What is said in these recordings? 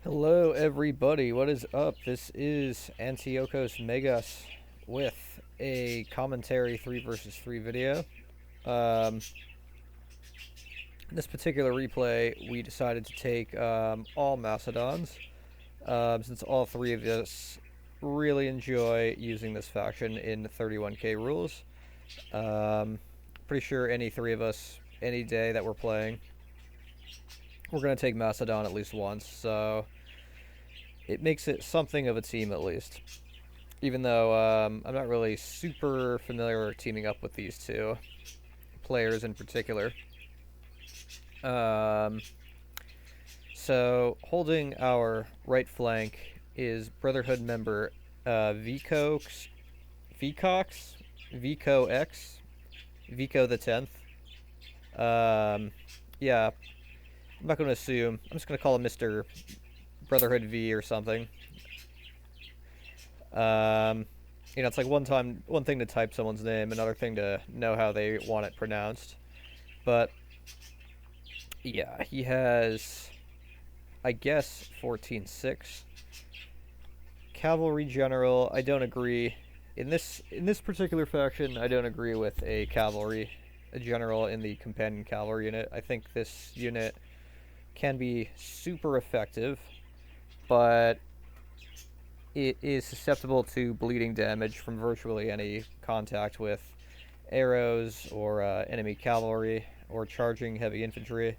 Hello, everybody. What is up? This is Antiochos Megas with a commentary 3 versus 3 video. Um, this particular replay, we decided to take all Macedons, since all three of us really enjoy using this faction in 31k rules. Pretty sure any three of us, any day that we're playing, we're going to take Macedon at least once, so it makes it something of a team at least. Even though I'm not really super familiar teaming up with these two players in particular. Um, so, holding our right flank is Brotherhood member Vicox, Vico X, Vico the 10th. Yeah, I'm not going to assume. I'm just going to call him Mr. Brotherhood V or something. It's like one thing to type someone's name, another thing to know how they want it pronounced. But yeah, he has, I guess, 14-6. Cavalry general, I don't agree. In this particular faction, I don't agree with a general in the companion cavalry unit. I think this unit can be super effective, but it is susceptible to bleeding damage from virtually any contact with arrows or enemy cavalry or charging heavy infantry.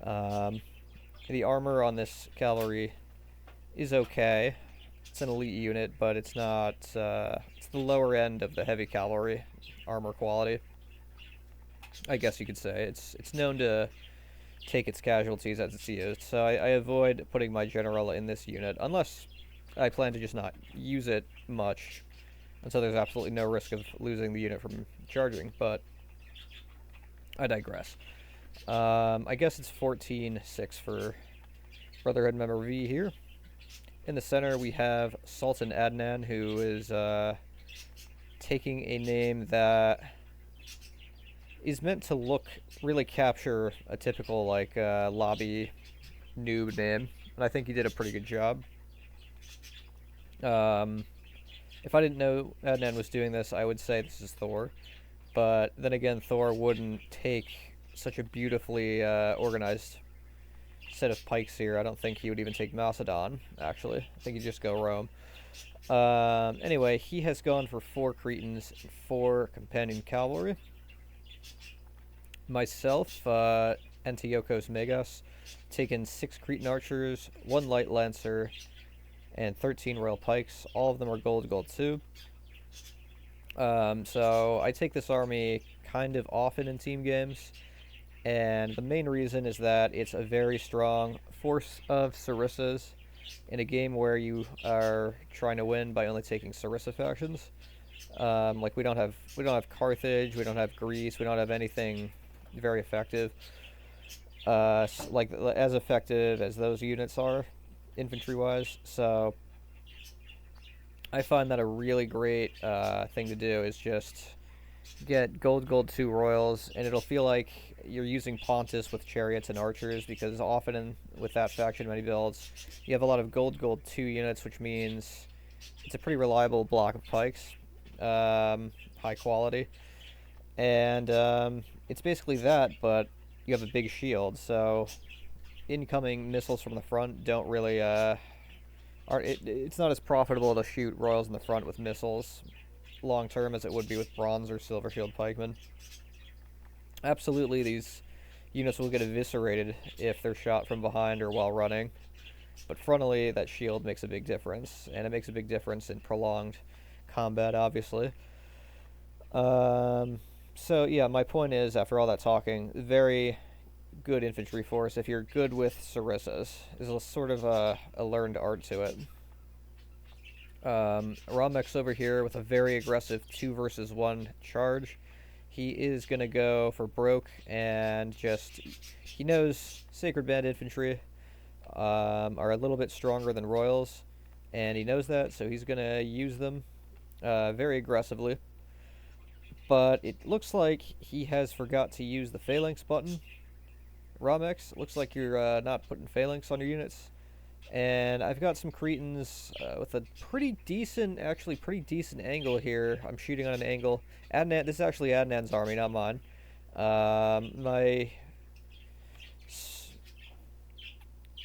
The armor on this cavalry is okay. It's an elite unit, but it's not. It's the lower end of the heavy cavalry armor quality, I guess you could say. It's known to take its casualties as it's used, so I avoid putting my general in this unit unless I plan to just not use it much, and so there's absolutely no risk of losing the unit from charging, but I digress. I guess it's 14-6 for Brotherhood member V here. In the center, we have Sultan Adnan, who is taking a name that is meant to really capture a typical, lobby noob name, and I think he did a pretty good job. If I didn't know Adnan was doing this, I would say this is Thor. But then again, Thor wouldn't take such a beautifully organized set of pikes here. I don't think he would even take Macedon, actually. I think he'd just go Rome. Anyway, he has gone for 4 Cretans and 4 companion cavalry. Myself, Antiochos Megas, taken 6 Cretan archers, 1 light lancer, and 13 royal pikes. All of them are gold too. So I take this army kind of often in team games, and the main reason is that it's a very strong force of Sarissas in a game where you are trying to win by only taking Sarissa factions. We don't have Carthage, we don't have Greece, we don't have anything very effective. As effective as those units are, infantry-wise. So I find that a really great thing to do is just get gold 2 royals, and it'll feel like you're using Pontus with chariots and archers, because often with that faction many builds, you have a lot of gold 2 units, which means it's a pretty reliable block of pikes, high quality, and it's basically that, but you have a big shield, so incoming missiles from the front don't really it's not as profitable to shoot royals in the front with missiles long term as it would be with bronze or silver shield pikemen. Absolutely, these units will get eviscerated if they're shot from behind or while running, but frontally that shield makes a big difference, and it makes a big difference in prolonged combat, obviously. So yeah, my point is, after all that talking, very good infantry force if you're good with Sarissas. There's a sort of a learned art to it. Ramex over here with a very aggressive 2 versus 1 charge. He is going to go for broke and he knows Sacred Band infantry are a little bit stronger than royals, and he knows that, so he's going to use them very aggressively. But it looks like he has forgot to use the phalanx button. Ramex, looks like you're not putting phalanx on your units. And I've got some Cretans with a pretty decent, actually pretty decent angle here. I'm shooting on an angle. Adnan, this is actually Adnan's army, not mine. My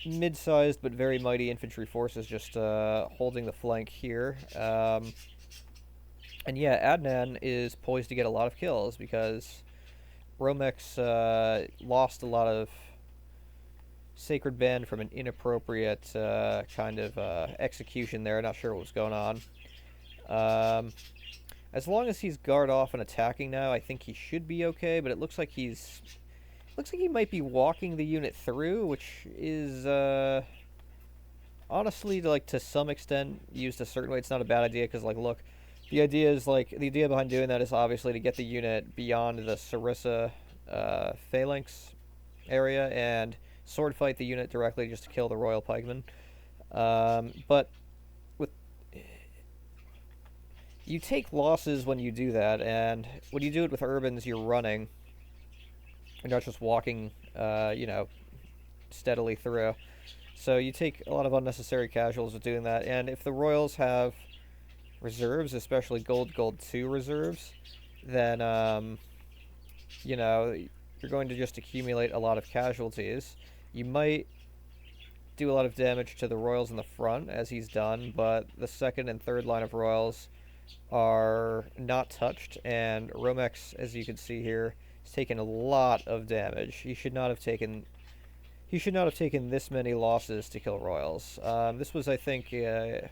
mid-sized but very mighty infantry force is just holding the flank here. And yeah, Adnan is poised to get a lot of kills because Romex lost a lot of Sacred Band from an inappropriate kind of execution there. Not sure what was going on. As long as he's guard off and attacking now, I think he should be okay. But it looks like he might be walking the unit through, which is honestly, like, to some extent used a certain way. It's not a bad idea because, like, look, the idea behind doing that is obviously to get the unit beyond the Sarissa phalanx area and sword fight the unit directly just to kill the royal pikemen. But you take losses when you do that, and when you do it with urbans, you're running. You're not just walking, steadily through. So you take a lot of unnecessary casualties with doing that, and if the royals have reserves, especially gold 2 reserves, then, you're going to just accumulate a lot of casualties. You might do a lot of damage to the royals in the front, as he's done, but the second and third line of royals are not touched, and Romex, as you can see here, has taken a lot of damage. He should not have taken this many losses to kill royals. This was, I think, a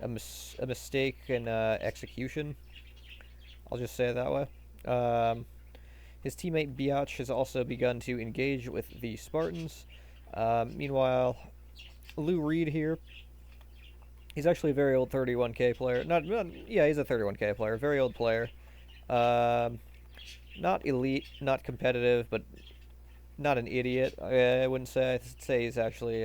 mistake in execution. I'll just say it that way. His teammate Biatch has also begun to engage with the Spartans. Meanwhile, Lou Reed here, he's actually a very old 31k player. He's a 31k player, very old player. Not elite, not competitive, but not an idiot. I wouldn't say. I'd say he's actually,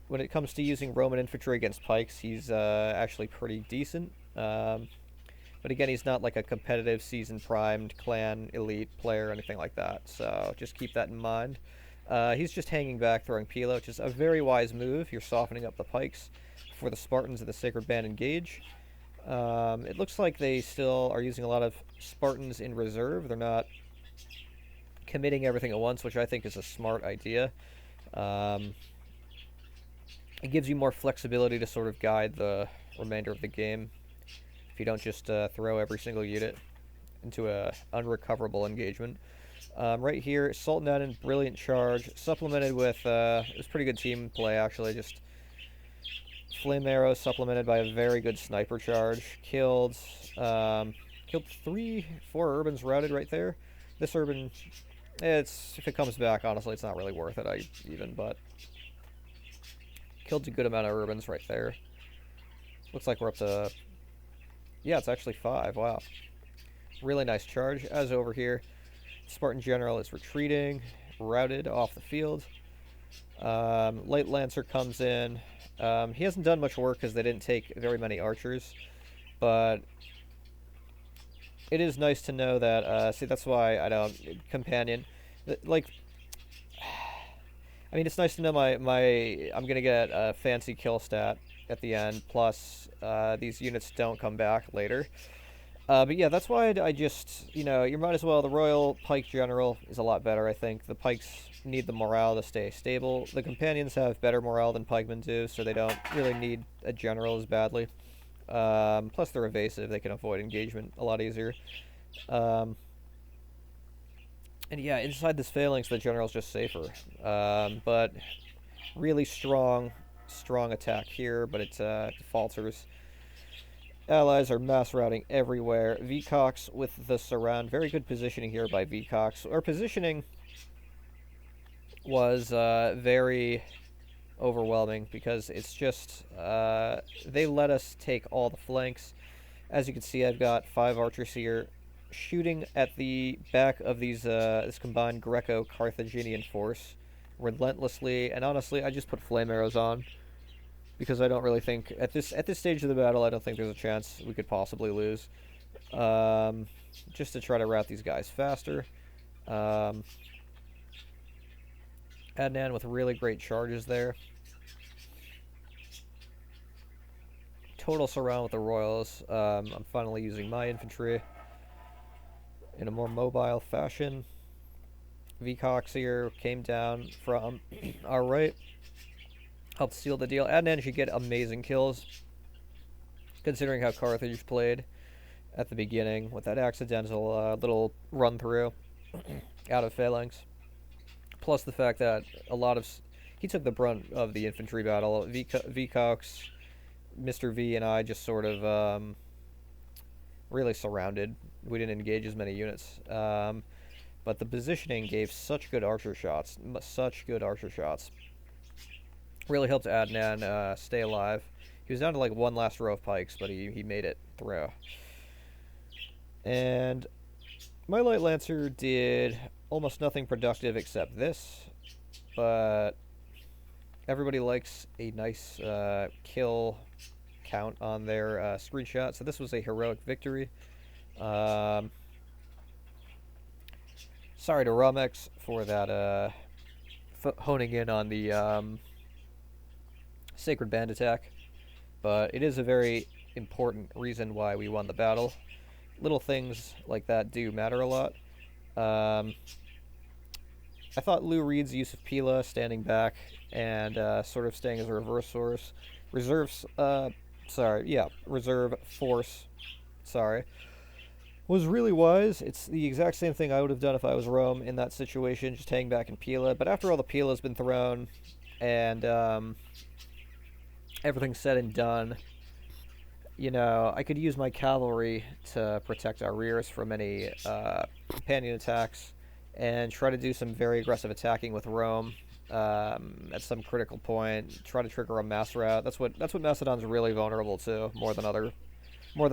when it comes to using Roman infantry against pikes, he's actually pretty decent. But again, he's not like a competitive, season-primed, clan, elite player or anything like that. So just keep that in mind. He's just hanging back, throwing Pila, which is a very wise move. You're softening up the pikes before the Spartans of the Sacred Band engage. It looks like they still are using a lot of Spartans in reserve. They're not committing everything at once, which I think is a smart idea. It gives you more flexibility to sort of guide the remainder of the game if you don't just throw every single unit into a unrecoverable engagement. Right here, Sultan Adnan, brilliant charge, supplemented with, it was pretty good team play actually, just flame arrows supplemented by a very good sniper charge. Killed 4 urbans routed right there. This urban, if it comes back, honestly, it's not really worth it, but killed a good amount of urbans right there. Looks like we're up to, yeah, it's actually 5, wow. Really nice charge. As over here, Spartan General is retreating, routed off the field. Light Lancer comes in. He hasn't done much work because they didn't take very many archers, but it is nice to know that, see, that's why I don't, companion, like, I mean, it's nice to know I'm going to get a fancy kill stat at the end, plus these units don't come back later. But yeah, that's why I just, you might as well, the Royal Pike General is a lot better, I think. The Pikes need the morale to stay stable. The Companions have better morale than Pikemen do, so they don't really need a General as badly. Plus they're evasive, they can avoid engagement a lot easier. And yeah, inside this phalanx, the General's just safer. But really strong attack here, but it falters. Allies are mass routing everywhere. Vcox with the surround. Very good positioning here by Vcox. Our positioning was very overwhelming because it's just, they let us take all the flanks. As you can see, I've got 5 archers here shooting at the back of these this combined Greco-Carthaginian force relentlessly, and honestly, I just put flame arrows on because I don't really think at this stage of the battle, I don't think there's a chance we could possibly lose. Just to try to rout these guys faster. Adnan with really great charges there. total surround with the royals. I'm finally using my infantry in a more mobile fashion. Vcox here came down from our right, helped seal the deal. Adnan should get amazing kills, considering how Carthage played at the beginning with that accidental little run through out of phalanx. Plus the fact that he took the brunt of the infantry battle. Vcox, Mr. V, and I just sort of really surrounded. We didn't engage as many units. But the positioning gave such good archer shots. Really helped Adnan stay alive. He was down to like one last row of pikes, but he made it through. And my Light Lancer did almost nothing productive except this. But everybody likes a nice kill count on their screenshot. So this was a heroic victory. Sorry to Romex for that honing in on the Sacred Band attack, but it is a very important reason why we won the battle. Little things like that do matter a lot. I thought Lou Reed's use of Pila, standing back and sort of staying as a reserve force, was really wise. It's the exact same thing I would have done if I was Rome in that situation, just hang back in Pila. But after all the Pila's been thrown and everything's said and done, you know, I could use my cavalry to protect our rears from any companion attacks and try to do some very aggressive attacking with Rome at some critical point. Try to trigger a mass rout. That's what Macedon's really vulnerable to, more than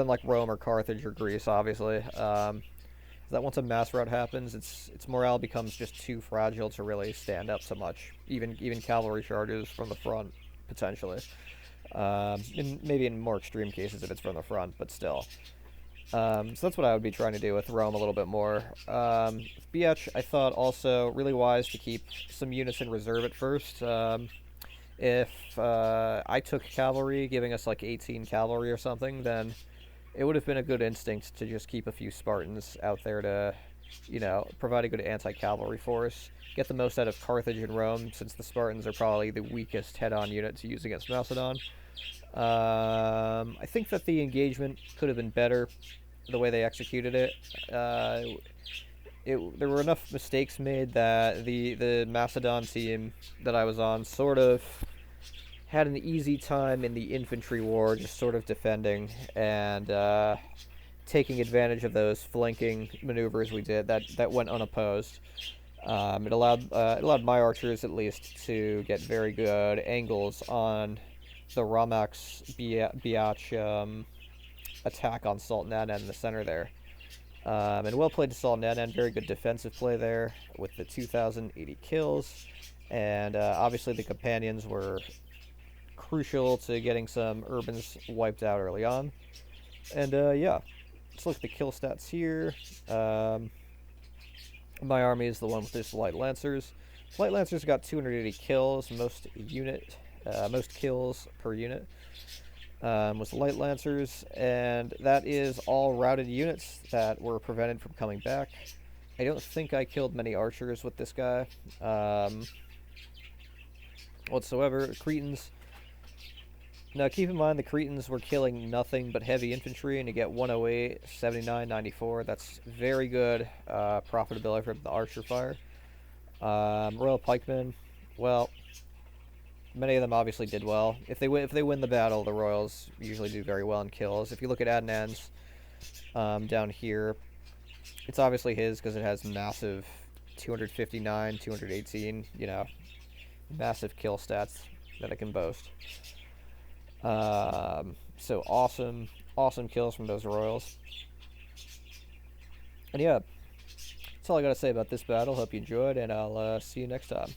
like Rome or Carthage or Greece, obviously. That once a mass rout happens, its morale becomes just too fragile to really stand up to much. Even cavalry charges from the front, potentially. Maybe in more extreme cases if it's from the front, but still. So that's what I would be trying to do with Rome a little bit more. Biech, I thought also really wise to keep some units in reserve at first. If I took cavalry, giving us like 18 cavalry or something, then it would have been a good instinct to just keep a few Spartans out there to, you know, provide a good anti-cavalry force. Get the most out of Carthage and Rome, since the Spartans are probably the weakest head-on unit to use against Macedon. I think that the engagement could have been better, the way they executed it. There were enough mistakes made that the Macedon team that I was on sort of had an easy time in the infantry war, just sort of defending and taking advantage of those flanking maneuvers we did that went unopposed. It allowed my archers at least to get very good angles on the Romax Biach attack on Sultan Adnan in the center there. And well played to Sultan Adnan, very good defensive play there with the 2,080 kills. And obviously the companions were crucial to getting some urbans wiped out early on. And yeah, let's look at the kill stats here. My army is the one with just light lancers. Light lancers got 280 kills, most kills per unit was light lancers, and that is all routed units that were prevented from coming back. I don't think I killed many archers with this guy whatsoever. Cretans. Now keep in mind the Cretans were killing nothing but heavy infantry, and you get 108, 79, 94. That's very good profitability from the archer fire. Royal pikemen, well, many of them obviously did well. If they win the battle, the Royals usually do very well in kills. If you look at Adnan's down here, it's obviously his because it has massive 259, 218, you know, massive kill stats that it can boast. So awesome kills from those Royals. And yeah, that's all I gotta say about this battle. Hope you enjoyed, and I'll see you next time.